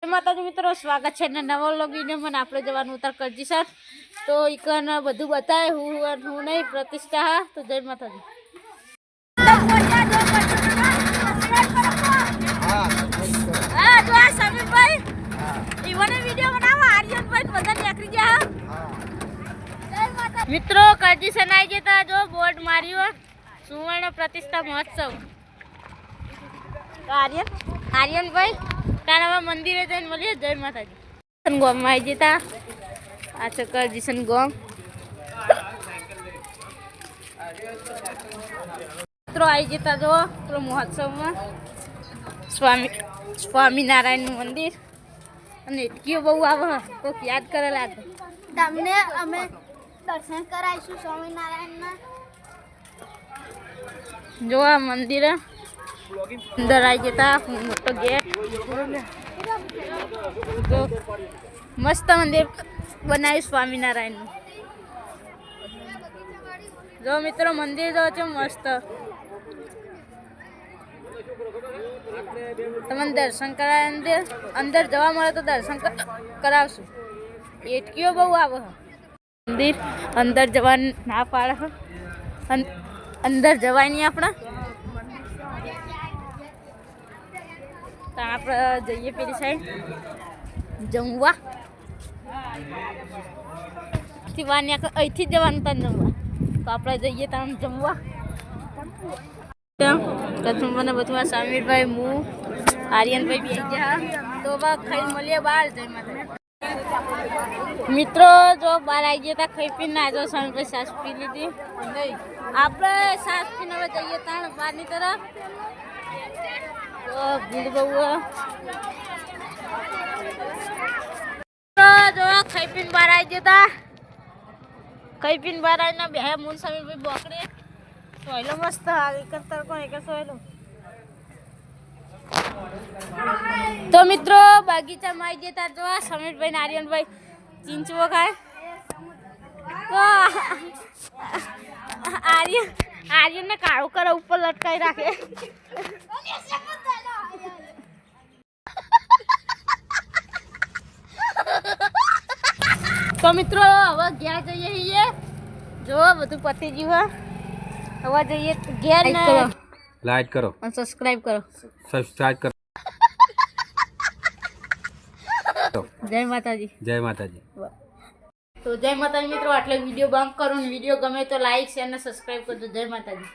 માતાજી મિત્રો સ્વાગત છે ને નવો વ્લોગ વિડીયોમાં આપણે જવાનું ઉતાર કરજી સર તો ઈકન બધું બતાય હું નહીં પ્રતિષ્ઠા તો જય માતાજી મિત્રો કરજી સર આવી જતા જો બોર્ડ માર્યો સુવર્ણ પ્રતિષ્ઠા મહોત્સવ આર્યનભાઈ તારા મંદિરે જઈને મળીએ જય માતાજી ગોમમાં આવી જતા આ છે કરજીસન ગોમ મિત્રો આવી જતા જો પેલો મહોત્સવમાં સ્વામિનારાયણનું મંદિર અને એટલીઓ બહુ આવે કોઈક યાદ કરેલા તમને અમે દર્શન કરાવીશું સ્વામિનારાયણના જો આ મંદિર અંદર આવી જતા મોટો ગેટ જો મસ્ત મંદિર બનાવ્યું સ્વામિનારાયણનું જો મિત્રો મંદિર જો છે મસ્ત તમને દર્શન કરાય અંદર જવા મળે તો દર્શન કરાવશું એટકીઓ બહુ આવે મંદિર અંદર જવા ના પાડે અંદર જવાય નહીં આપણે તો આપણે જઈએ પેલી સાઈડ જમવા અહીંથી જ જવાનું ત્યાં જમવા તો આપણે જઈએ ત્યાં જમવા કથુંબાને બધું સમીરભાઈ હું આર્યનભાઈ બી આવી ગયા તો ખાઈ મળીએ બહાર જઈ મિત્રો જો બહાર આવી ગયા હતા ખાઈ પીને આ જો સમીરભાઈ સાસ પી લીધી નહીં આપણે સાસ પીને હવે જઈએ ત્યાં બહારની તરફ તો ભીડ બહુ જો ખાઈ પીને બહાર આવી જતા ખાઈ પીને બહાર આવીને બે મૂન સમીરભાઈ બોકડે સોયલો મસ્ત આવી કરતા કોણ એક સોયલો તો મિત્રો બગીચામાં આવી જતા જો સમીરભાઈ નારિયનભાઈ ચીંચવો ખાય તો આર્યનને કાળું કરે ઉપર લટકાઈ રાખે તો મિત્રો હવે ઘેર જઈએ છીએ જો બધું પતી ગયું હવે જઈએ ઘેર લાઈક કરો અને સબસ્ક્રાઇબ કરો જય માતાજી જય માતાજી તો જય માતાજી મિત્રો આટલે વિડીયો બંધ કરો ને વિડીયો ગમે તો લાઈક શેર અને સબસ્ક્રાઇબ કરજો જય માતાજી